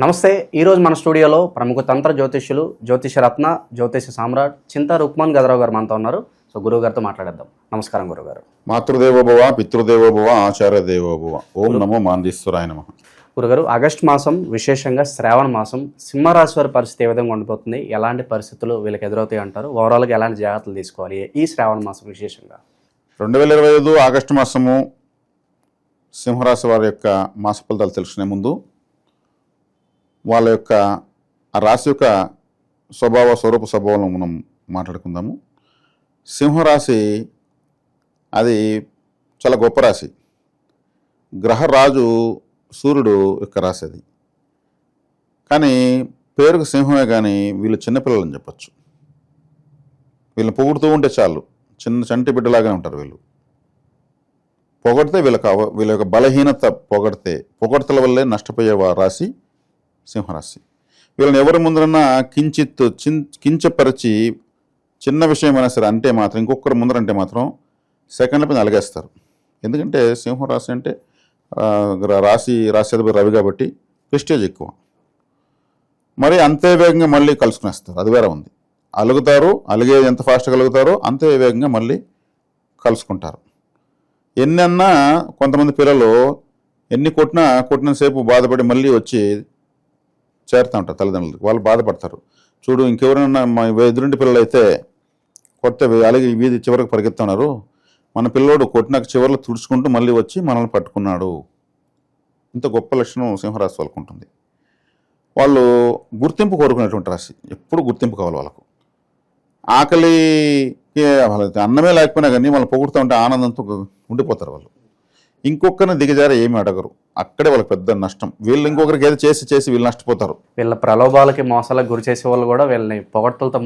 నమస్తే. ఈరోజు మన స్టూడియోలో ప్రముఖ తంత్ర జ్యోతిష్యులు, జ్యోతిషరత్న, జ్యోతిష సామ్రాట్ చింతా రుక్మాన్ గదరావు గారు మనతో ఉన్నారు. సో గురువు గారితో మాట్లాడేద్దాం. నమస్కారం గురుగారు. మాతృదేవోభవ, పితృదేవోభవ, ఆచార్య దేవోభవ. ఓం నమో మాందీశ్వరాయ నమః. గురుగారు, ఆగస్టు మాసం, విశేషంగా శ్రావణ మాసం, సింహరాశి వారి పరిస్థితి ఏ విధంగా ఉండిపోతుంది, ఎలాంటి పరిస్థితులు వీళ్ళకి ఎదురవుతాయి అంటారు, ఓవరాల్గా ఎలాంటి జాగ్రత్తలు తీసుకోవాలి ఈ శ్రావణ మాసం విశేషంగా? 2025 ఆగస్టు మాసము సింహరాశి వారి యొక్క మాస ఫలితాలు తెలుసుకునే ముందు వాళ్ళ యొక్క ఆ రాశి యొక్క స్వరూప స్వభావం మనం మాట్లాడుకుందాము. సింహరాశి అది చాలా గొప్ప రాశి. గ్రహరాజు సూర్యుడు యొక్క రాశి అది. కానీ పేరుకు సింహమే కానీ వీళ్ళు చిన్నపిల్లలని చెప్పచ్చు. వీళ్ళని పొగుడుతూ ఉంటే చాలు, చిన్న చంటి బిడ్డలాగానే ఉంటారు వీళ్ళు. పొగడితే వీళ్ళ యొక్క బలహీనత పొగడతల వల్లే నష్టపోయే రాశి సింహరాశి. వీళ్ళని ఎవరి ముందరన్నా కించపరిచి చిన్న విషయమైనా సరే అంటే మాత్రం, ఇంకొకరి ముందరంటే మాత్రం సెకండ్ల పైన అలగేస్తారు. ఎందుకంటే సింహరాశి అంటే రాశి రవి కాబట్టి ప్రెస్టేజ్ ఎక్కువ. మరి అంతే వేగంగా మళ్ళీ కలుసుకునేస్తారు, అది వేరే ఉంది. అలిగేది ఎంత ఫాస్ట్గా కలుగుతారో అంతే వేగంగా మళ్ళీ కలుసుకుంటారు. ఎన్నన్నా కొంతమంది పిల్లలు ఎన్ని కొట్టినంతసేపు బాధపడి మళ్ళీ వచ్చి చేరుతూ ఉంటారు తల్లిదండ్రులకు. వాళ్ళు బాధపడతారు. చూడు, ఇంకెవరైనా మా ఎదురింటి పిల్లలు అయితే కొడితే అలాగే వీధి చివరికి పరిగెత్తున్నారు, మన పిల్లోడు కొట్టినాక చివరిలో తుడుచుకుంటూ మళ్ళీ వచ్చి మనల్ని పట్టుకున్నాడు. ఇంత గొప్ప లక్షణం సింహరాశి వాళ్ళకు ఉంటుంది. వాళ్ళు గుర్తింపు కోరుకునేటువంటి రాశి. ఎప్పుడు గుర్తింపు కావాలి వాళ్ళకు. ఆకలికి అన్నమే లేకపోయినా కానీ వాళ్ళు పొగుడుతూ ఉంటే ఆనందంతో ఉండిపోతారు వాళ్ళు. ఇంకొకరిని దిగజారి ఏమి అడగరు. అక్కడే వాళ్ళకి పెద్ద నష్టం. వీళ్ళు ఇంకొకరికి ఏదో చేసి వీళ్ళు నష్టపోతారు. వీళ్ళ ప్రలోభాలకి, మోసాలకు గురి చేసే వాళ్ళు కూడా వీళ్ళని పొగడ్తలతో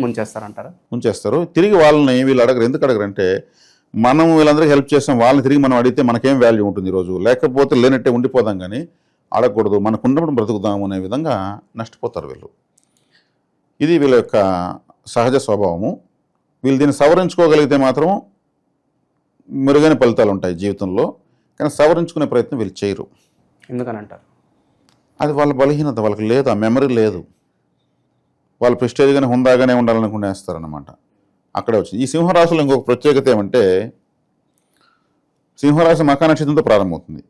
ముంచేస్తారు. తిరిగి వాళ్ళని వీళ్ళు అడగరు. ఎందుకు అడగరంటే, మనం వీళ్ళందరికీ హెల్ప్ చేస్తాం, వాళ్ళని తిరిగి మనం అడిగితే మనకేం వాల్యూ ఉంటుంది ఈరోజు, లేకపోతే లేనట్టే ఉండిపోదాం. కానీ అడగకూడదు, మనకు ఉన్నప్పుడు బ్రతుకుదాము అనే విధంగా నష్టపోతారు వీళ్ళు. ఇది వీళ్ళ యొక్క సహజ స్వభావము. వీళ్ళు దీన్ని సవరించుకోగలిగితే మాత్రం మెరుగైన ఫలితాలు ఉంటాయి జీవితంలో. కానీ సవరించుకునే ప్రయత్నం వీళ్ళు చేయరు. ఎందుకని అంటారు? అది వాళ్ళ బలహీనత. వాళ్ళకి లేదు, ఆ మెమరీ లేదు. వాళ్ళు ప్రెస్టేజ్గానే హుందాగానే ఉండాలనుకునేస్తారనమాట. అక్కడే వచ్చింది. ఈ సింహరాశిలో ఇంకొక ప్రత్యేకత ఏమంటే, సింహరాశి మఖా నక్షత్రంతో ప్రారంభమవుతుంది.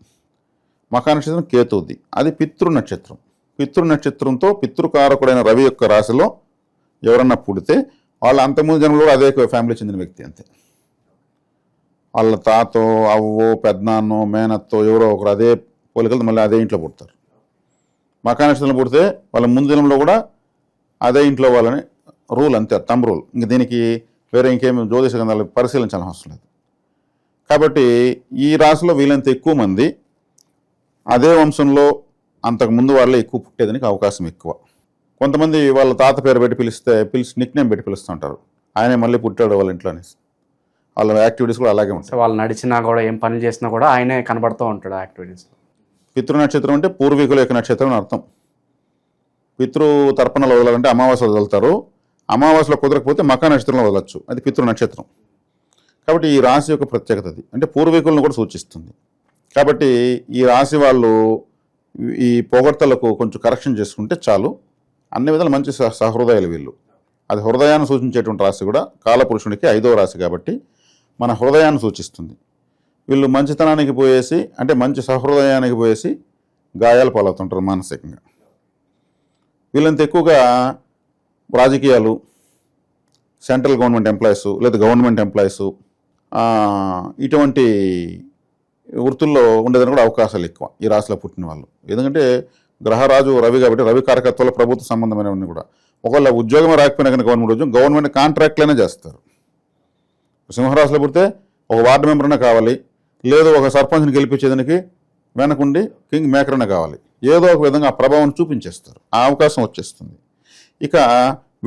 మఖా నక్షత్రం కేతువుది. అది పితృనక్షత్రం. పితృనక్షత్రంతో పితృకారకుడైన రవి యొక్క రాశిలో ఎవరన్నా పుడితే వాళ్ళు అంతకుముందు జన్మలో కూడా అదే ఫ్యామిలీ చెందిన వ్యక్తి అంతే. వాళ్ళ తాతో, అవ్వో, పెద్దనాన్నో, మేనత్తో ఎవరో ఒకరు అదే పోలికలు మళ్ళీ అదే ఇంట్లో పుడతారు. మఖా నక్షత్రంలో పుడితే వాళ్ళ ముందు జన్మలో కూడా అదే ఇంట్లో వాళ్ళని రూల్ అంతే, తమ్ రూల్. ఇంక దీనికి వేరే ఇంకేమి జ్యోతిష గ్రంథాలు పరిశీలించాల్సిన అవసరం లేదు. కాబట్టి ఈ రాశిలో వీళ్ళంత ఎక్కువ మంది అదే వంశంలో అంతకుముందు వాళ్ళే ఎక్కువ పుట్టేదానికి అవకాశం ఎక్కువ. కొంతమంది వాళ్ళ తాత పేరు పెట్టి పిలిచి నిక్ నేమ్ పెట్టి పిలుస్తుంటారు. ఆయనే మళ్ళీ పుట్టాడు వాళ్ళ ఇంట్లోనే. వాళ్ళ యాక్టివిటీస్ కూడా అలాగే ఉంటాయి. వాళ్ళు నడిచినా కూడా, ఏం పనులు చేసినా కూడా ఆయనే కనబడుతూ ఉంటాడు యాక్టివిటీస్. పితృ నక్షత్రం అంటే పూర్వీకుల యొక్క నక్షత్రం అని అర్థం. పితృ తర్పణలు వదలాలంటే అమావాస్య వదులుతారు. అమావాస్యలో కుదరకపోతే మఖా నక్షత్రంలో వదలచ్చు. అది పితృ నక్షత్రం. కాబట్టి ఈ రాశి యొక్క ప్రత్యేకత అది. అంటే పూర్వీకులను కూడా సూచిస్తుంది. కాబట్టి ఈ రాశి వాళ్ళు ఈ పొగడ్తలకు కొంచెం కరెక్షన్ చేసుకుంటే చాలు. అన్ని విధాలు మంచి సహృదయాలు వీళ్ళు. అది హృదయాన్ని సూచించేటువంటి రాశి కూడా. కాలపురుషునికి 5వ రాశి కాబట్టి మన హృదయాన్ని సూచిస్తుంది. వీళ్ళు మంచితనానికి పోయేసి, అంటే మంచి సహృదయానికి పోయేసి గాయాలు పాలవుతుంటారు మానసికంగా. వీళ్ళంత ఎక్కువగా రాజకీయాలు, సెంట్రల్ గవర్నమెంట్ ఎంప్లాయీస్ లేదా గవర్నమెంట్ ఎంప్లాయీస్, ఇటువంటి వృత్తుల్లో ఉండేదానికి కూడా అవకాశాలు ఎక్కువ ఈ రాశిలో పుట్టిన వాళ్ళు. ఎందుకంటే గ్రహరాజు రవి కాబట్టి రవి కారకత్వాలు ప్రభుత్వ సంబంధమైనవన్నీ కూడా. ఒకవేళ ఉద్యోగం రాకపోయినా కానీ గవర్నమెంట్ కాంట్రాక్ట్లనే చేస్తారు. సింహరాశిలో పుడితే ఒక వార్డు మెంబర్నే కావాలి, లేదు ఒక సర్పంచ్ని గెలిపించేదానికి వెనకుండి కింగ్ మేకర్నే కావాలి. ఏదో ఒక విధంగా ఆ ప్రభావం చూపించేస్తారు. ఆ అవకాశం వచ్చేస్తుంది. ఇక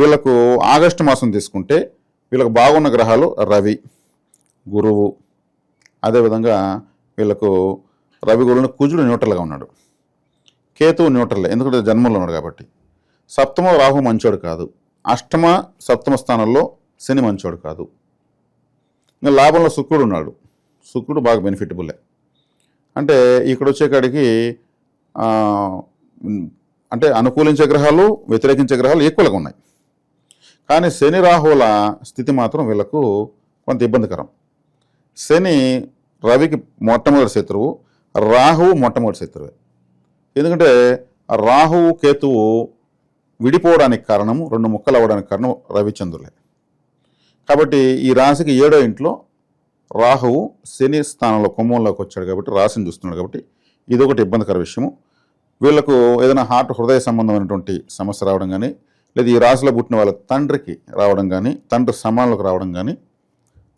వీళ్ళకు ఆగస్టు మాసం తీసుకుంటే వీళ్ళకు బాగున్న గ్రహాలు రవి, గురువు. అదేవిధంగా వీళ్ళకు రవి గురువుని కుజుడు న్యూట్రల్గా ఉన్నాడు, కేతువు న్యూట్రల్, ఎందుకంటే జన్మంలో ఉన్నాడు కాబట్టి. సప్తమ రాహు మంచోడు కాదు, అష్టమ సప్తమ స్థానంలో శని మంచోడు కాదు. ఇంకా లాభంలో శుక్రుడు ఉన్నాడు. శుక్రుడు బాగా బెనిఫిటబులే. అంటే ఇక్కడ వచ్చేకాడికి అంటే అనుకూలించే గ్రహాలు వ్యతిరేకించే గ్రహాలు ఈక్వల్గా ఉన్నాయి. కానీ శని రాహువుల స్థితి మాత్రం వీళ్ళకు కొంత ఇబ్బందికరం. శని రవికి మొట్టమొదటి శత్రువు, రాహువు మొట్టమొదటి శత్రువే. ఎందుకంటే రాహువు కేతువు విడిపోవడానికి కారణము, రెండు ముక్కలు అవ్వడానికి కారణం రవిచంద్రులే. కాబట్టి ఈ రాశికి 7వ ఇంట్లో రాహువు శని స్థానంలో కుంభంలోకి వచ్చాడు కాబట్టి రాశిని చూస్తున్నాడు కాబట్టి ఇదొకటి ఇబ్బందికర విషయము. వీళ్ళకు ఏదైనా హృదయ సంబంధమైనటువంటి సమస్య రావడం కానీ, లేదా ఈ రాశిలో పుట్టిన వాళ్ళ తండ్రికి రావడం కానీ, తండ్రి సమానంలోకి రావడం కానీ,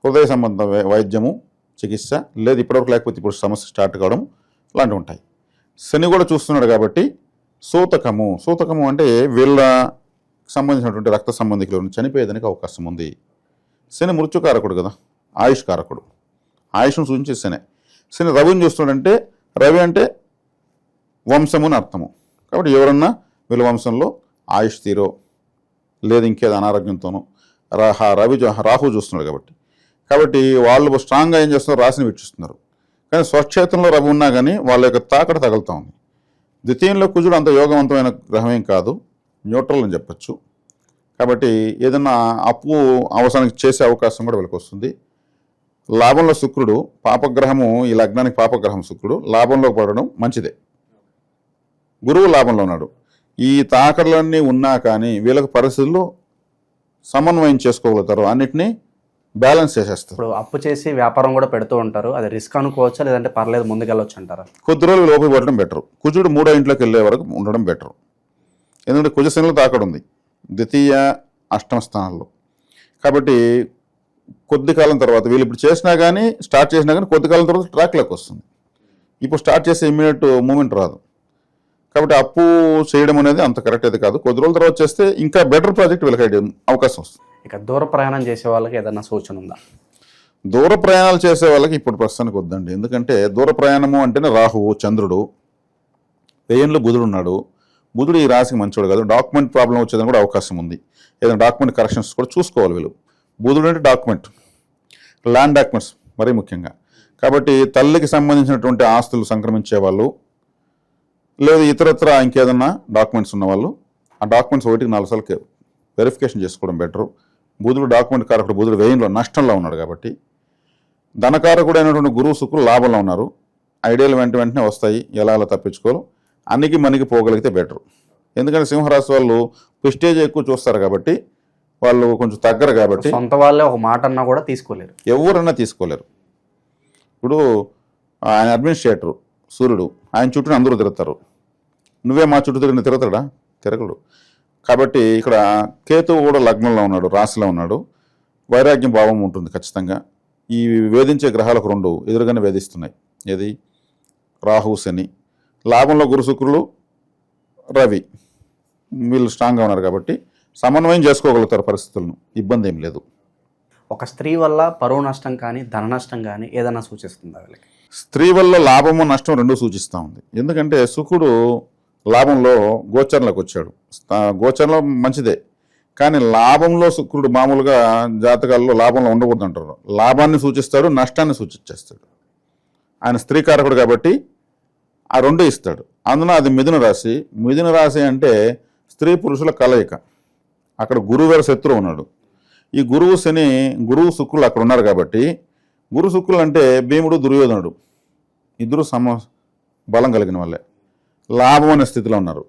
హృదయ సంబంధ వైద్యము చికిత్స, లేదు ఇప్పటివరకు లేకపోతే ఇప్పుడు సమస్య స్టార్ట్ కావడం లాంటివి ఉంటాయి. శని కూడా చూస్తున్నాడు కాబట్టి సూతకము అంటే వీళ్ళ సంబంధించినటువంటి రక్త సంబంధికులను చనిపోయేదానికి అవకాశం ఉంది. శని మృత్యుకారకుడు కదా, ఆయుష్ కారకుడు, ఆయుష్ను సూచించే శని రవిని చూస్తున్నాడంటే, రవి అంటే వంశము అని అర్థము. కాబట్టి ఎవరన్నా వీళ్ళ వంశంలో ఆయుష్ తీరో లేదు ఇంకేదో అనారోగ్యంతోనో రాహు చూస్తున్నాడు కాబట్టి వాళ్ళు స్ట్రాంగ్గా ఏం చేస్తున్నారు, రాశిని వీక్షిస్తున్నారు. కానీ స్వక్షేత్రంలో రవి ఉన్నా కానీ వాళ్ళ యొక్క తాకట తగులుతూ ఉంది. ద్వితీయంలో కుజుడు అంత యోగవంతమైన గ్రహమేం కాదు, న్యూట్రల్ అని చెప్పచ్చు. కాబట్టి ఏదన్నా అప్పు అవసరానికి చేసే అవకాశం కూడా వీళ్ళకి వస్తుంది. లాభంలో శుక్రుడు పాపగ్రహము, ఈ లగ్నానికి పాపగ్రహం శుక్రుడు లాభంలో పడడం మంచిదే. గురువు లాభంలో ఉన్నాడు. ఈ తాకట్లన్నీ ఉన్నా కానీ వీళ్ళకి పరిస్థితుల్లో సమన్వయం చేసుకోగలుగుతారు, అన్నిటినీ బ్యాలెన్స్ చేసేస్తారు. ఇప్పుడు అప్పు చేసి వ్యాపారం కూడా పెడుతూ ఉంటారు, అది రిస్క్ అనుకోవచ్చా, లేదంటే పర్లేదు ముందుకెళ్ళొచ్చు అంటారా? కొద్ది రోజులు లోపలి పడడం బెటర్. కుజుడు 3వ ఇంట్లోకి వెళ్ళే వరకు ఉండడం బెటర్. ఎందుకంటే కుజశనిలో తాకడు ఉంది ద్వితీయ అష్టమ స్థానాల్లో. కాబట్టి కొద్ది కాలం తర్వాత వీళ్ళు ఇప్పుడు స్టార్ట్ చేసినా కానీ కొద్ది కాలం తర్వాత ట్రాక్లోకి వస్తుంది. ఇప్పుడు స్టార్ట్ చేసే ఇమ్మీడియట్ మూమెంట్ రాదు. కాబట్టి అప్పు చేయడం అనేది అంత కరెక్ట్ అయితే కాదు. కొద్ది రోజుల తర్వాత చేస్తే ఇంకా బెటర్ ప్రాజెక్ట్ వీళ్ళకి అవకాశం వస్తుంది. ఇక దూర ప్రయాణం చేసే వాళ్ళకి ఏదైనా సూచన ఉందా? దూర ప్రయాణాలు చేసే వాళ్ళకి ఇప్పుడు ప్రస్తుతానికి వద్దండి. ఎందుకంటే దూర ప్రయాణము అంటేనే రాహువు, చంద్రుడు, వ్యయంలో బుధుడు ఉన్నాడు. బుధుడు ఈ రాశికి మంచివాడు కాదు. డాక్యుమెంట్ ప్రాబ్లం వచ్చేదని కూడా అవకాశం ఉంది. ఏదైనా డాక్యుమెంట్ కరెక్షన్స్ కూడా చూసుకోవాలి వీళ్ళు. బుధుడు అంటే డాక్యుమెంట్, ల్యాండ్ డాక్యుమెంట్స్ మరీ ముఖ్యంగా. కాబట్టి తల్లికి సంబంధించినటువంటి ఆస్తులు సంక్రమించే వాళ్ళు, లేదు ఇతరత్ర ఇంకేదన్నా డాక్యుమెంట్స్ ఉన్నవాళ్ళు ఆ డాక్యుమెంట్స్ 1-4 సార్లు వెరిఫికేషన్ చేసుకోవడం బెటరు. బుధుడు డాక్యుమెంట్ కారకుడు, బుధుడు వ్యయంలో నష్టంలో ఉన్నాడు కాబట్టి. ధనకారకుడు అయినటువంటి గురువు శుక్రులు లాభంలో ఉన్నారు. ఐడియాలు వెంటనే వస్తాయి, ఎలా తప్పించుకోవాలి, అన్నికి మనకి పోగలిగితే బెటరు. ఎందుకంటే సింహరాశి వాళ్ళు ప్రెస్టేజ్ ఎక్కువ చూస్తారు కాబట్టి వాళ్ళు కొంచెం తగ్గరు. కాబట్టి సొంత వాళ్ళే ఒక మాట అన్నా కూడా తీసుకోలేరు, ఎవరన్నా తీసుకోలేరు. ఇప్పుడు ఆయన అడ్మినిస్ట్రేటరు సూర్యుడు, ఆయన చుట్టూ అందరూ తిరుగుతారు. నువ్వే మా చుట్టూ తిరుగుతాడా? తిరగడు. కాబట్టి ఇక్కడ కేతువు కూడా లగ్నంలో ఉన్నాడు, రాశిలో ఉన్నాడు. వైరాగ్యం భావం ఉంటుంది ఖచ్చితంగా. ఈ వేధించే గ్రహాలకు 2 ఎదురుగానే వేధిస్తున్నాయి. ఏది? రాహు, శని. లాభంలో గురు శుక్రులు, రవి, వీళ్ళు స్ట్రాంగ్గా ఉన్నారు కాబట్టి సమన్వయం చేసుకోగలుగుతారు పరిస్థితులను, ఇబ్బంది ఏం లేదు. ఒక స్త్రీ వల్ల పరువు నష్టం కానీ ధన నష్టం కానీ ఏదైనా సూచిస్తుందా వీళ్ళకి? స్త్రీ వల్ల లాభము నష్టం 2 సూచిస్తూ ఉంది. ఎందుకంటే శుక్రుడు లాభంలో గోచరంలోకి వచ్చాడు. గోచరంలో మంచిదే, కానీ లాభంలో శుక్రుడు మామూలుగా జాతకాల్లో లాభంలో ఉండకూడదు అంటారు. లాభాన్ని సూచిస్తాడు, నష్టాన్ని సూచించేస్తాడు. ఆయన స్త్రీకారకుడు కాబట్టి ఆ 2 ఇస్తాడు. అందున అది మిథున రాశి. మిథున రాశి అంటే స్త్రీ పురుషుల కలయిక. అక్కడ గురువు శత్రువు ఉన్నాడు. ఈ గురువు శని, గురువు శుక్రులు అక్కడ ఉన్నారు కాబట్టి, గురు శుక్రులు అంటే భీముడు, దుర్యోధనుడు ఇద్దరు బలం కలిగిన వాళ్ళే. లాభం అనే స్థితిలో ఉన్నారు.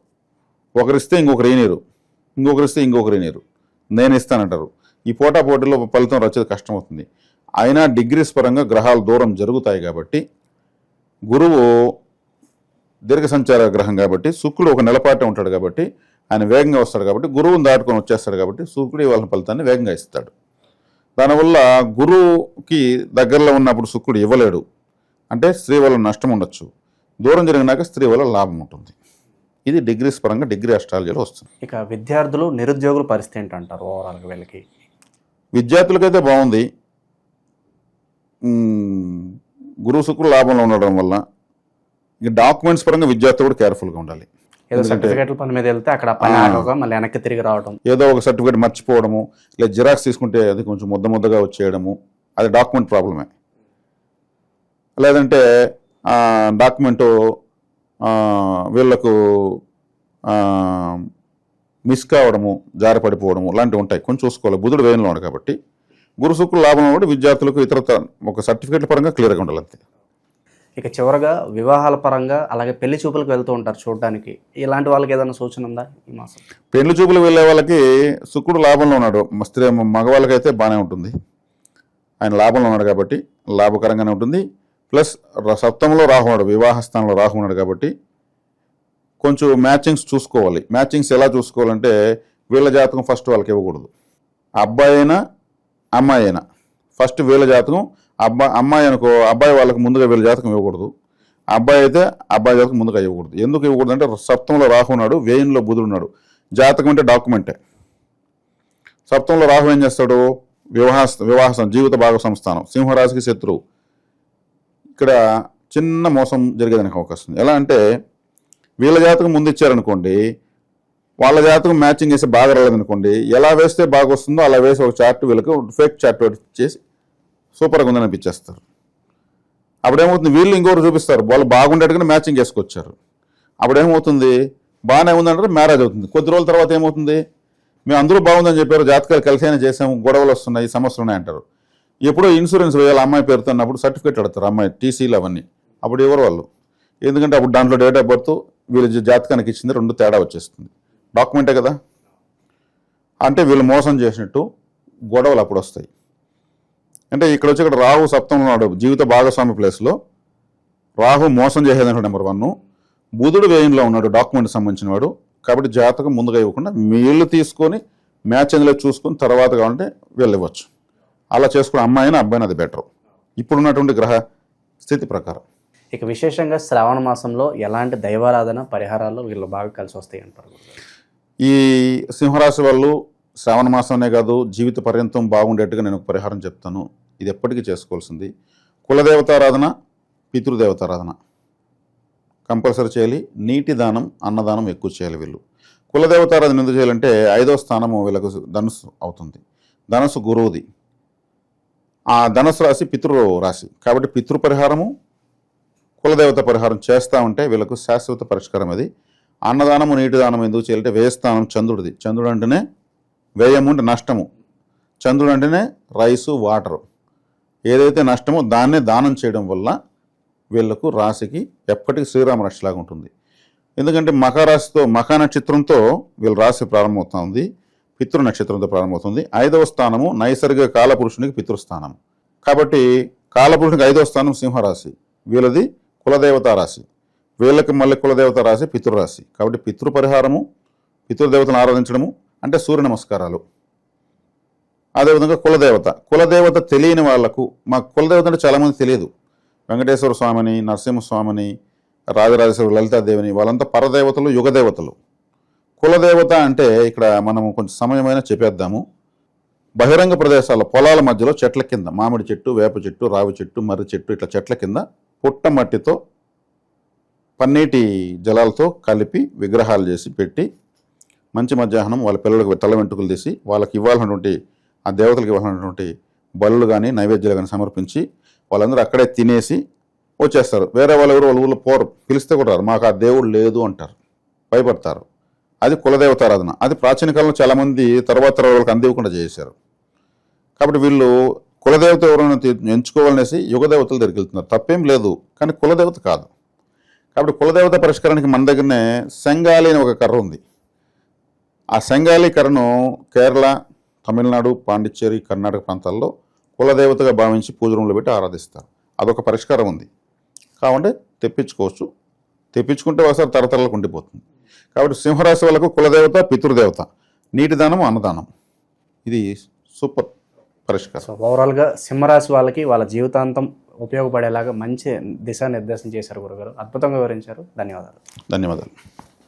ఒకరిస్తే ఇంకొకరు ఈనీరు, ఇంకొకరిస్తే ఇంకొకరు ఈనీరు, నేను ఇస్తానంటారు. ఈ పోటాపోటీలో ఫలితం వచ్చేది కష్టం అవుతుంది. అయినా డిగ్రీస్ పరంగా గ్రహాలు దూరం జరుగుతాయి కాబట్టి, గురువు దీర్ఘ సంచార గ్రహం కాబట్టి, శుక్రుడు ఒక నెలపాటే ఉంటాడు కాబట్టి ఆయన వేగంగా వస్తాడు కాబట్టి, గురువుని దాటుకొని వచ్చేస్తాడు కాబట్టి శుక్రుడు వాళ్ళ ఫలితాన్ని వేగంగా ఇస్తాడు. దానివల్ల గురువుకి దగ్గరలో ఉన్నప్పుడు శుక్రుడు ఇవ్వలేడు అంటే స్త్రీ వల్ల నష్టం ఉండొచ్చు. దూరం జరిగినాక స్త్రీ వల్ల లాభం ఉంటుంది. ఇది డిగ్రీస్ పరంగా డిగ్రీ అస్ట్రాలజీలో వస్తుంది. ఇక విద్యార్థులు, నిరుద్యోగుల పరిస్థితి ఏంటంటారు ఓవరాల్గా వీళ్ళకి? విద్యార్థులకైతే బాగుంది. గురువు శుక్రుడు లాభంలో ఉండడం వల్ల ఇక డాక్యుమెంట్స్ పరంగా విద్యార్థులు కూడా కేర్ఫుల్గా ఉండాలి. ఏదో సర్టిఫికేట్ల పని మీద వెళ్తే అక్కడ పని ఆగక మళ్ళీ వెనక్కి తిరిగి రావడం, ఏదో ఒక సర్టిఫికేట్ మర్చిపోవడము, లేదా జిరాక్స్ తీసుకుంటే అది కొంచెం ముద్దగా వచ్చేయడము, అది డాక్యుమెంట్ ప్రాబ్లమే. లేదంటే డాక్యుమెంటు వీళ్ళకు మిస్ కావడము, జారి పడిపోవడము లాంటివి ఉంటాయి. కొంచెం చూసుకోవాలి. బుధుడు వేయంలో ఉన్నాడు కాబట్టి గురు శుక్రుడు లాభంలో కూడా విద్యార్థులకు ఇతరత ఒక సర్టిఫికేట్ల పరంగా క్లియర్గా ఉండాలి అంతే. ఇక చివరగా వివాహాల పరంగా అలాగే పెళ్లి చూపులకు వెళ్తూ ఉంటారు చూడడానికి, ఇలాంటి వాళ్ళకి ఏదైనా సూచన ఉందా ఈ మాసం? పెళ్లి చూపులు వెళ్ళే వాళ్ళకి శుక్రుడు లాభంలో ఉన్నాడు. మగవాళ్ళకైతే బాగానే ఉంటుంది. ఆయన లాభంలో ఉన్నాడు కాబట్టి లాభకరంగానే ఉంటుంది. ప్లస్ సప్తమంలో రాహు ఉన్నాడు, వివాహ స్థానంలో రాహు ఉన్నాడు కాబట్టి కొంచెం మ్యాచింగ్స్ చూసుకోవాలి. మ్యాచింగ్స్ ఎలా చూసుకోవాలంటే వీళ్ళ జాతకం ఫస్ట్ వాళ్ళకి ఇవ్వకూడదు. అబ్బాయి అయినా అమ్మాయి అయినా ఫస్ట్ వీళ్ళ జాతకం, అమ్మాయి అనుకో అబ్బాయి వాళ్ళకి ముందుగా వీళ్ళ జాతకం ఇవ్వకూడదు. అబ్బాయి అయితే అబ్బాయి జాతకం ముందుగా ఇవ్వకూడదు. ఎందుకు ఇవ్వకూడదు అంటే సప్తంలో రాహు ఉన్నాడు, వ్యయంలో బుధుడు ఉన్నాడు. జాతకం అంటే డాక్యుమెంటే. సప్తంలో రాహు ఏం చేస్తాడు? వివాహ జీవిత భాగస్వామి స్థానం, సింహరాశికి శత్రువు. ఇక్కడ చిన్న మోసం జరిగేదానికి అవకాశం ఉంది. ఎలా అంటే వీళ్ళ జాతకం ముందు ఇచ్చారనుకోండి, వాళ్ళ జాతకం మ్యాచింగ్ వేసి బాగా రాలేదనుకోండి, ఎలా వేస్తే బాగా వస్తుందో అలా వేసి ఒక చార్ట్ వీళ్ళకి ఫేక్ చార్ట్ చేసి సూపర్గా ఉందని అనిపించేస్తారు. అప్పుడేమవుతుంది, వీళ్ళు ఇంకొకరు చూపిస్తారు వాళ్ళు బాగుండేట్టుగానే మ్యాచింగ్ వేసుకొచ్చారు. అప్పుడేమవుతుంది, బాగానే ఉందంటే మ్యారేజ్ అవుతుంది. కొద్ది రోజుల తర్వాత ఏమవుతుంది, మేము అందరూ బాగుందని చెప్పారు, జాతకాలు కలిసి చేసాము, గొడవలు వస్తున్నాయి, సమస్యలు ఉన్నాయంటారు. ఎప్పుడో ఇన్సూరెన్స్ వేయాలి అమ్మాయి పేరుతో అన్నప్పుడు సర్టిఫికేట్ అడుగుతారు, అమ్మాయి టీసీలు అవన్నీ. అప్పుడు ఎవరు వాళ్ళు, ఎందుకంటే అప్పుడు దాంట్లో డేట్ ఆఫ్ బర్త్ వీళ్ళ జాతకానికి ఇచ్చింది 2 తేడా వచ్చేస్తుంది. డాక్యుమెంటే కదా. అంటే వీళ్ళు మోసం చేసినట్టు గొడవలు అప్పుడు వస్తాయి. అంటే ఇక్కడ రాహు సప్తంలో ఉన్నాడు, జీవిత భాగస్వామి ప్లేస్లో రాహు మోసం చేసేదంటే నెంబర్ 1. బుధుడు వ్యయంలో ఉన్నాడు, డాక్యుమెంట్ సంబంధించిన వాడు. కాబట్టి జాతకం ముందుగా ఇవ్వకుండా వీళ్ళు తీసుకొని మ్యాచ్ అందులో చూసుకొని తర్వాత కావాలంటే వీళ్ళు ఇవ్వచ్చు. అలా చేసుకుని అమ్మాయినా అబ్బాయినా అది బెటర్ ఇప్పుడున్నటువంటి గ్రహ స్థితి ప్రకారం. ఇక విశేషంగా శ్రావణ మాసంలో ఎలాంటి దైవారాధన పరిహారాలు వీళ్ళు బాగా కలిసి వస్తాయి అంటారు? ఈ సింహరాశి వాళ్ళు శ్రావణ మాసంనే కాదు జీవిత పర్యంతం బాగుండేట్టుగా నేను ఒక పరిహారం చెప్తాను. ఇది ఎప్పటికీ చేసుకోవాల్సింది. కులదేవతారాధన, పితృదేవతారాధన కంపల్సరీ చేయాలి. నీటి దానం, అన్నదానం ఎక్కువ చేయాలి. వీళ్ళు కులదేవతారాధన ఎందుకు చేయాలంటే 5వ స్థానము వీళ్ళకు ధనుసు అవుతుంది. ధనుసు గురువుది. ఆ ధనుసు రాశి పితృ రాశి కాబట్టి పితృ పరిహారము, కులదేవత పరిహారం చేస్తూ ఉంటే వీళ్ళకు శాశ్వత పరిష్కారం. అది అన్నదానము, నీటి దానం ఎందుకు చేయాలంటే వ్యయస్థానం చంద్రుడిది. చంద్రుడు అంటేనే వ్యయము అంటే నష్టము, చంద్రుడు అంటేనే రైసు, వాటరు. ఏదైతే నష్టమో దాన్నే దానం చేయడం వల్ల వీళ్ళకు రాశికి ఎప్పటికీ శ్రీరామ రక్షలాగా ఉంటుంది. ఎందుకంటే మఖ నక్షత్రంతో వీళ్ళ రాశి ప్రారంభమవుతుంది, పితృ నక్షత్రంతో ప్రారంభమవుతుంది. 5వ స్థానము నైసర్గిక కాలపురుషునికి పితృస్థానం. కాబట్టి కాలపురుషునికి 5వ స్థానం సింహరాశి, వీళ్ళది కులదేవతా రాశి. వీళ్ళకి మళ్ళీ కులదేవత రాశి పితృరాశి. కాబట్టి పితృ పరిహారము, పితృదేవతను ఆరాధించడము అంటే సూర్య నమస్కారాలు. అదేవిధంగా కులదేవత తెలియని వాళ్లకు, మాకు కులదేవత అంటే చాలామంది తెలియదు. వెంకటేశ్వర స్వామిని, నరసింహస్వామిని, రాజరాజేశ్వరి, లలితాదేవిని, వాళ్ళంతా పరదేవతలు, యుగదేవతలు. కులదేవత అంటే ఇక్కడ మనము కొంచెం సమయమైనా చెప్పేద్దాము. బహిరంగ ప్రదేశాల్లో పొలాల మధ్యలో చెట్ల కింద, మామిడి చెట్టు, వేప చెట్టు, రావి చెట్టు, మర్రి చెట్టు, ఇట్లా చెట్ల కింద పుట్ట మట్టితో పన్నీటి జలాలతో కలిపి విగ్రహాలు చేసి పెట్టి మంచి మధ్యాహ్నం వాళ్ళ పిల్లలకు తల వెంట్రుకలు తీసి వాళ్ళకి ఇవ్వాల్సినటువంటి, ఆ దేవతలకు ఇవ్వాల్సినటువంటి బలులు కానీ నైవేద్యాలు కానీ సమర్పించి వాళ్ళందరూ అక్కడే తినేసి వచ్చేస్తారు. వేరే వాళ్ళు ఎవరు వాళ్ళ ఊళ్ళో పోరు, పిలిస్తే కూడా రారు. మాకు ఆ దేవుడు లేదు అంటారు, భయపడతారు. అది కులదేవతారాధన. అది ప్రాచీన కాలంలో చాలామంది తర్వాత వాళ్ళకి అందివ్వకుండా చేశారు. కాబట్టి వీళ్ళు కులదేవత ఎవరైనా ఎంచుకోవాలనేసి యుగదేవతల దగ్గరికి వెళ్తున్నారు. తప్పేం లేదు, కానీ కులదేవత కాదు. కాబట్టి కులదేవత పరిష్కారానికి మన దగ్గరనే సెంగాలి అని ఒక కర్ర ఉంది. ఆ సెంగాలి కర్రను కేరళ, తమిళనాడు, పాండిచ్చేరి, కర్ణాటక ప్రాంతాల్లో కులదేవతగా భావించి పూజ రూమ్లో పెట్టి ఆరాధిస్తారు. అదొక పరిష్కారం ఉంది. కాబట్టి తెప్పించుకోవచ్చు. తెప్పించుకుంటే ఒకసారి తరతరాలకు ఉండిపోతుంది. కాబట్టి సింహరాశి వాళ్ళకు కులదేవత, పితృదేవత, నీటి దానం, అన్నదానం, ఇది సూపర్ పరిష్కారం. సో ఓవరాల్గా సింహరాశి వాళ్ళకి వాళ్ళ జీవితాంతం ఉపయోగపడేలాగా మంచి దిశానిర్దేశం చేశారు గురుగారు. అద్భుతంగా వివరించారు. ధన్యవాదాలు.